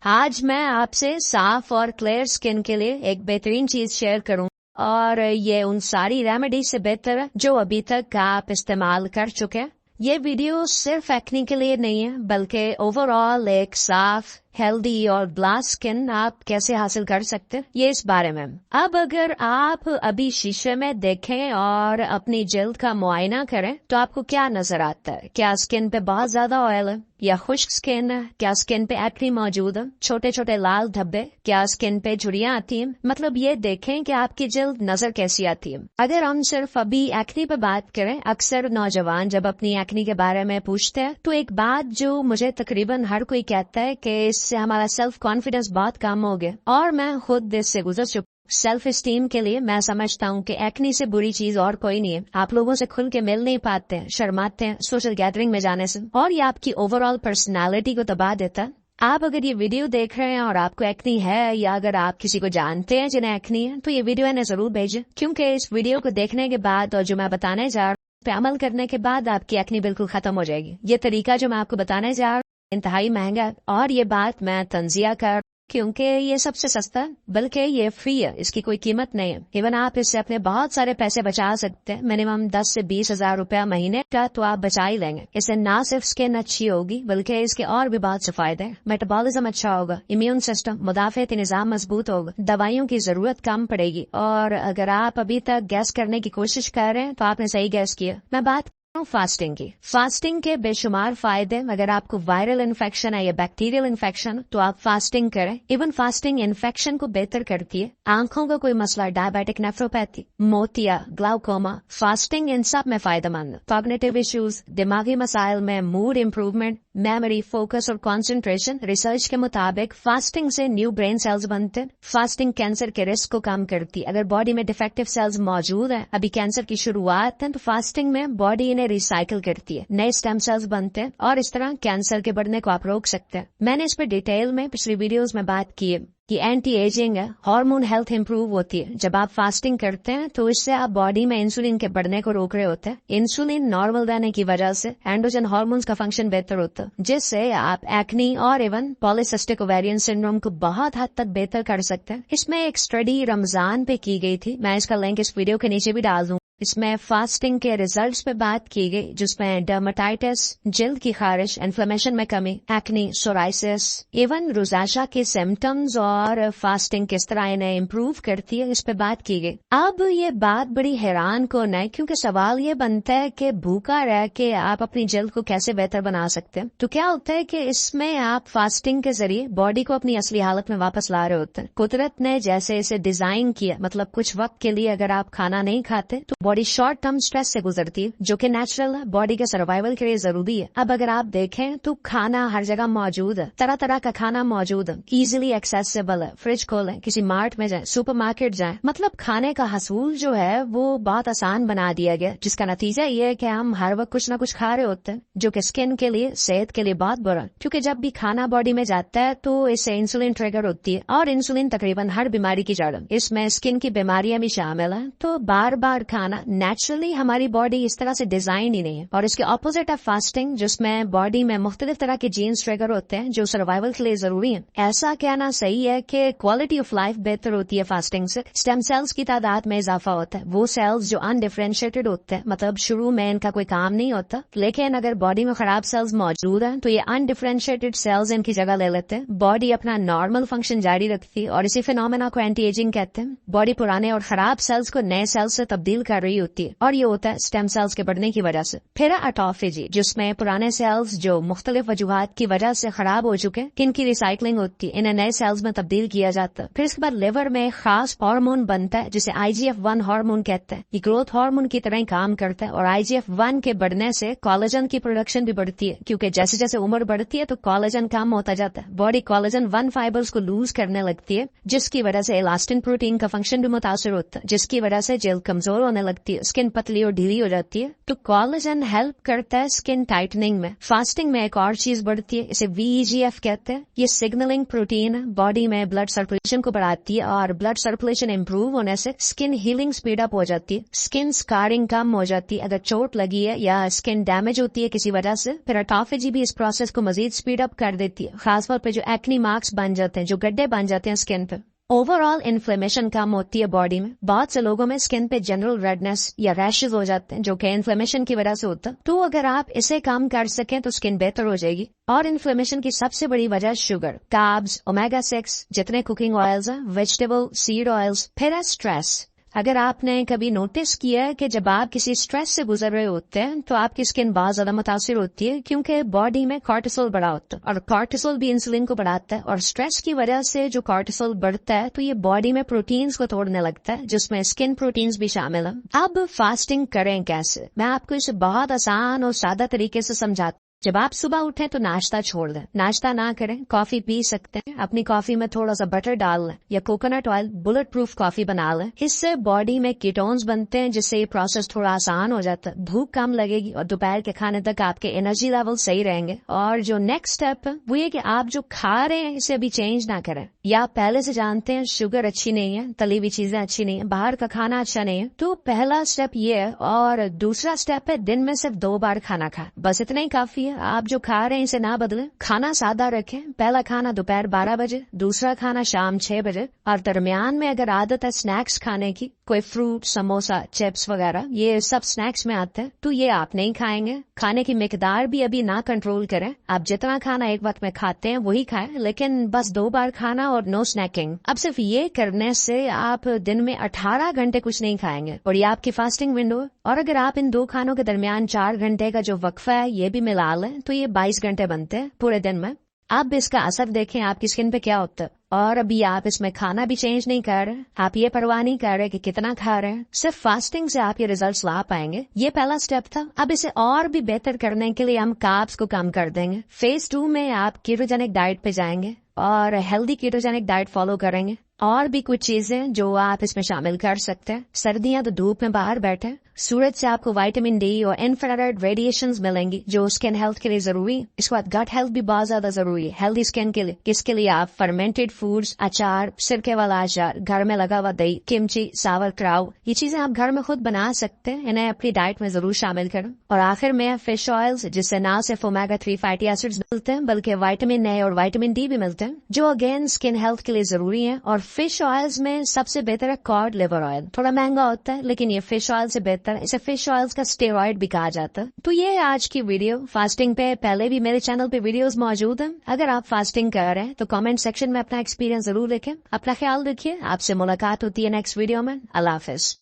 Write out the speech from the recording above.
आज मैं आपसे साफ और क्लियर स्किन के लिए एक बेहतरीन चीज शेयर करूं और ये उन सारी रेमेडी से बेहतर है जो अभी तक आप इस्तेमाल कर चुके हैं। ये वीडियो सिर्फ एक्ने के लिए नहीं है बल्कि ओवरऑल एक साफ हेल्दी और ग्लास स्किन आप कैसे हासिल कर सकते हैं ये इस बारे में। अब अगर आप अभी शीशे में देखें और अपनी जल्द का मुआयना करें तो आपको क्या नजर आता है? क्या स्किन पे बहुत ज्यादा ऑयल है या खुश्क स्किन है? क्या स्किन पे एक्ने मौजूद है? छोटे छोटे लाल धब्बे? क्या स्किन पे झुर्रियां आती हैं? मतलब ये देखें कि आपकी जल्द नजर कैसी आती है। अगर हम सिर्फ अभी एक्ने पे बात करें, अक्सर नौजवान जब अपनी एक्ने के बारे में पूछते हैं तो एक बात जो मुझे तकरीबन हर कोई कहता है कि इससे हमारा सेल्फ कॉन्फिडेंस बहुत कम हो गया, और मैं खुद इससे गुजर चुका। सेल्फ एस्टीम के लिए मैं समझता हूँ कि एक्ने से बुरी चीज और कोई नहीं है। आप लोगों से खुल के मिल नहीं पाते हैं, शर्माते हैं सोशल गैदरिंग में जाने से, और ये आपकी ओवरऑल पर्सनालिटी को दबा देता है। आप अगर ये वीडियो देख रहे हैं और आपको एक्ने है या अगर आप किसी को जानते हैं जिन्हें एक्ने है तो ये वीडियो इन्हें जरूर भेजें, क्योंकि इस वीडियो को देखने के बाद और जो मैं बताने जा रहा हूँ पे अमल करने के बाद आपकी एक्ने बिल्कुल खत्म हो जाएगी। ये तरीका जो मैं आपको बताने जा रहा हूँ इंतहाई महंगा है, और ये बात मैं तंजिया कर क्योंकि ये सबसे सस्ता है, बल्कि ये फ्री है, इसकी कोई कीमत नहीं है। इवन आप इससे अपने बहुत सारे पैसे बचा सकते हैं, मिनिमम 10 से 20 हजार रुपया महीने का तो आप बचा ही लेंगे। इससे ना सिर्फ स्किन अच्छी होगी बल्कि इसके और भी बहुत से फायदे हैं। मेटाबॉलिज्म अच्छा होगा, इम्यून सिस्टम मुदाफियती निजाम मजबूत होगा, दवाइयों की जरूरत कम पड़ेगी। और अगर आप अभी तक गैस करने की कोशिश कर रहे हैं तो आपने सही गैस किया। मैं बात फास्टिंग की। फास्टिंग के बेशुमार फायदे। अगर आपको वायरल इन्फेक्शन है या बैक्टीरियल इन्फेक्शन तो आप फास्टिंग करें। इवन फास्टिंग इन्फेक्शन को बेहतर करती है। आंखों का कोई मसला, डायबिटिक नेफ्रोपैथी, मोतिया, ग्लाउकोमा, फास्टिंग इन सब में फायदेमंद। कॉग्निटिव इश्यूज, दिमागी मसाइल में मूड इम्प्रूवमेंट, मेमोरी, फोकस और कंसंट्रेशन। रिसर्च के मुताबिक फास्टिंग से न्यू ब्रेन सेल्स बनते हैं। फास्टिंग कैंसर के रिस्क को कम करती है। अगर बॉडी में डिफेक्टिव सेल्स मौजूद है, अभी कैंसर की शुरुआत है, तो फास्टिंग में बॉडी इन्हें रिसाइकिल करती है, नए स्टेम सेल्स बनते हैं और इस तरह कैंसर के बढ़ने को आप रोक सकते हैं। मैंने इस पर डिटेल में पिछली वीडियोस में बात की है कि एंटी एजिंग है, हार्मोन हेल्थ इंप्रूव होती है। जब आप फास्टिंग करते हैं तो इससे आप बॉडी में इंसुलिन के बढ़ने को रोक रहे होते हैं। इंसुलिन नॉर्मल रहने की वजह से एंड्रोजन हार्मोन्स का फंक्शन बेहतर होता है, जिससे आप एक्ने और इवन पॉलीसिस्टिक ओवेरियन सिंड्रोम को बहुत हद तक बेहतर कर सकते हैं। इसमें एक स्टडी रमजान पे की गई थी, मैं इसका लिंक इस वीडियो के नीचे भी डाल दूँ। इसमें फास्टिंग के रिजल्ट्स पे बात की गई, जिसमें डर्मेटाइटिस, जल्द की खारिश, इन्फ्लेमेशन में कमी, एक्ने, सोराइसिस, इवन रोज़ाशा के सिम्टम्स और फास्टिंग किस तरह इन्हें इम्प्रूव करती है, इस पे बात की गई। अब ये बात बड़ी हैरान कौन है, क्योंकि सवाल ये बनता है कि भूखा रह के आप अपनी जल्द को कैसे बेहतर बना सकते हैं। तो क्या होता है कि इसमें आप फास्टिंग के जरिए बॉडी को अपनी असली हालत में वापस ला रहे होते हैं। कुदरत ने जैसे इसे डिजाइन किया, मतलब कुछ वक्त के लिए अगर आप खाना नहीं खाते तो बॉडी शॉर्ट टर्म स्ट्रेस से गुजरती है, जो कि नेचुरल है, बॉडी के सर्वाइवल के लिए जरूरी है। अब अगर आप देखें तो खाना हर जगह मौजूद है, तरह तरह का खाना मौजूद है, इजीली एक्सेसिबल है। फ्रिज खोलें, किसी मार्ट में जाएं, सुपरमार्केट जाएं, मतलब खाने का हसूल जो है वो बहुत आसान बना दिया गया, जिसका नतीजा ये है कि हम हर वक्त कुछ न कुछ खा रहे होते हैं, जो कि स्किन के लिए, सेहत के लिए बहुत बुरा। क्योंकि जब भी खाना बॉडी में जाता है तो इससे इंसुलिन ट्रिगर होती है, और इंसुलिन तकरीबन हर बीमारी की जड़ है। इसमें स्किन की बीमारियां भी शामिल है। तो बार बार खाना नेचुरली हमारी बॉडी इस तरह से डिजाइन ही नहीं है। और इसके ऑपोजिट है फास्टिंग, जिसमें बॉडी में मुख्तलिफ तरह के जीन्स ट्रिगर होते हैं जो सर्वाइवल के लिए जरूरी है। ऐसा कहना सही है कि क्वालिटी ऑफ लाइफ बेहतर होती है फास्टिंग से। स्टेम सेल्स की तादाद में इजाफा होता है, वो सेल्स जो अनडिफरेंशिएटेड होते हैं, मतलब शुरू में इनका कोई काम नहीं होता, लेकिन अगर बॉडी में खराब सेल्स मौजूद हैं तो ये अनडिफरेंशिएटेड सेल्स इनकी जगह ले लेते हैं। बॉडी अपना नॉर्मल फंक्शन जारी रखती है, और इसी फिनोमेना को एंटी एजिंग कहते हैं। बॉडी पुराने और खराब सेल्स को नए सेल्स से तब्दील कर रही होती है, और ये होता है स्टेम सेल्स के बढ़ने की वजह से। फिर ऑटोफेजी, जिसमें पुराने सेल्स जो मुख्तलिफ वजूहात की वजह से खराब हो चुके हैं, इनकी रिसाइकलिंग होती है, इन्हें नए सेल्स में तब्दील किया जाता है। फिर इसके बाद लिवर में खास हार्मोन बनता है जिसे IGF-1 हार्मोन कहते हैं। ये ग्रोथ हार्मोन की तरह ही काम करता है, और IGF-1 के बढ़ने से कोलेजन की प्रोडक्शन भी बढ़ती है, क्योंकि जैसे जैसे उम्र बढ़ती है तो कोलेजन कम होता जाता है। बॉडी कोलेजन 1 फाइबर्स को लूज करने लगती है, जिसकी वजह से इलास्टिन प्रोटीन का फंक्शन भी मुतासर होता है, जिसकी वजह से जेल कमजोर होने लगती लगती है, स्किन पतली और ढीली हो जाती है। तो कोलेजन हेल्प करता है स्किन टाइटनिंग में। फास्टिंग में एक और चीज बढ़ती है, इसे VEGF कहते हैं। ये सिग्नलिंग प्रोटीन बॉडी में ब्लड सर्कुलेशन को बढ़ाती है और ब्लड सर्कुलेशन इंप्रूव होने से स्किन हीलिंग स्पीड अप हो जाती है, स्किन स्कारिंग कम हो जाती है। अगर चोट लगी है या स्किन डैमेज होती है किसी वजह से, फिर ऑटोफेजी भी इस प्रोसेस को मजीद स्पीड अप कर देती है, खासतौर पर जो एक्नी मार्क्स बन जाते हैं, जो गड्ढे बन जाते हैं स्किन पे। ओवरऑल इन्फ्लेमेशन कम होती है बॉडी में। बहुत से लोगों में स्किन पे जनरल रेडनेस या रैशेज हो जाते हैं, जो कि इन्फ्लेमेशन की वजह से होता है। तो अगर आप इसे कम कर सकें तो स्किन बेहतर हो जाएगी। और इन्फ्लेमेशन की सबसे बड़ी वजह शुगर, कार्ब्स, ओमेगा 6, जितने कुकिंग ऑयल्स हैं, वेजिटेबल, सीड ऑयल्स। फिर है स्ट्रेस। अगर आपने कभी नोटिस किया है कि जब आप किसी स्ट्रेस से गुजर रहे होते हैं तो आपकी स्किन बहुत ज्यादा मुतासिर होती है, क्योंकि बॉडी में कॉर्टिसोल बढ़ा होता है और कॉर्टिसोल भी इंसुलिन को बढ़ाता है। और स्ट्रेस की वजह से जो कॉर्टिसोल बढ़ता है तो ये बॉडी में प्रोटीन्स को तोड़ने लगता है, जिसमें स्किन प्रोटीन्स भी शामिल है। अब फास्टिंग करें कैसे, मैं आपको इसे बहुत आसान और सादा तरीके से समझाता। जब आप सुबह उठें तो नाश्ता छोड़ दें, नाश्ता ना करें, कॉफी पी सकते हैं। अपनी कॉफी में थोड़ा सा बटर डाल लें या coconut oil, bullet proof coffee बना लें। इससे बॉडी में कीटोन्स बनते हैं, जिससे ये प्रोसेस थोड़ा आसान हो जाता है, भूख कम लगेगी और दोपहर के खाने तक आपके एनर्जी लेवल सही रहेंगे। और जो नेक्स्ट स्टेप है वो ये कि आप जो खा रहे हैं इसे अभी चेंज ना करें। या आप पहले से जानते हैं शुगर अच्छी नहीं है, तली हुई चीजें अच्छी नहीं है, बाहर का खाना अच्छा नहीं है, तो पहला स्टेप ये है। और दूसरा स्टेप है दिन में सिर्फ 2 बार खाना खाएं, बस इतना ही काफी है। आप जो खा रहे हैं इसे ना बदलें, खाना सादा रखें। पहला खाना दोपहर 12 बजे, दूसरा खाना शाम 6 बजे। और दरमियान में अगर आदत है स्नैक्स खाने की, कोई फ्रूट, समोसा, चिप्स वगैरह, ये सब स्नैक्स में आते हैं, तो ये आप नहीं खाएंगे। खाने की मिकदार भी अभी ना कंट्रोल करें। आप जितना खाना एक वक्त में खाते हैं वही खाएं, लेकिन बस 2 बार खाना और नो स्नैकिंग। अब सिर्फ ये करने से आप दिन में 18 घंटे कुछ नहीं खाएंगे और ये आपकी फास्टिंग विंडो है। और अगर आप इन 2 खानों के दरमियान 4 घंटे का जो वक्फा है ये भी मिला लें तो ये 22 घंटे बनते हैं पूरे दिन में। अब इसका असर देखें आपकी स्किन पे क्या होता है। और अभी आप इसमें खाना भी चेंज नहीं कर रहे, आप ये परवाह नहीं कर रहे कि कितना खा रहे हैं, सिर्फ फास्टिंग से आप ये रिजल्ट्स ला पाएंगे। ये पहला स्टेप था। अब इसे और भी बेहतर करने के लिए हम कार्ब्स को कम कर देंगे। फेज 2 में आप कीटोजेनिक डाइट पे जाएंगे और हेल्दी कीटोजेनिक डाइट फॉलो करेंगे। और भी कुछ चीजें जो आप इसमें शामिल कर सकते हैं। सर्दियां तो धूप में बाहर बैठे, सूरज से आपको विटामिन डी और इंफ्रारेड रेडिएशंस मिलेंगी जो स्किन हेल्थ के लिए जरूरी। इसके बाद गट हेल्थ भी बहुत ज्यादा जरूरी है हेल्दी स्किन के लिए। इसके लिए आप फर्मेंटेड फूड्स, अचार, सिरके वाला अचार, घर में लगा हुआ दही, किमची, सावर क्राउ, ये चीजें आप घर में खुद बना सकते हैं, इन्हें अपनी डाइट में जरूर शामिल करें। और आखिर में फिश ऑयल्स, जिससे ना सिर्फ ओमेगा 3 फैटी एसिड्स मिलते हैं बल्कि विटामिन ए और विटामिन डी भी मिलते हैं, जो अगेन स्किन हेल्थ के लिए जरूरी है। और फिश ऑयल्स में सबसे बेहतर है कॉड लिवर ऑयल। थोड़ा महंगा होता है लेकिन ये फिश ऑयल से बेहतर है, इसे फिश ऑयल्स का स्टेरॉइड भी कहा जाता है। तो ये आज की वीडियो फास्टिंग पे। पहले भी मेरे चैनल पे वीडियोस मौजूद हैं। अगर आप फास्टिंग कर रहे हैं तो कमेंट सेक्शन में अपना एक्सपीरियंस जरूर लिखें। अपना ख्याल रखिए। आपसे मुलाकात होती है नेक्स्ट वीडियो में। अल्लाह हाफिज।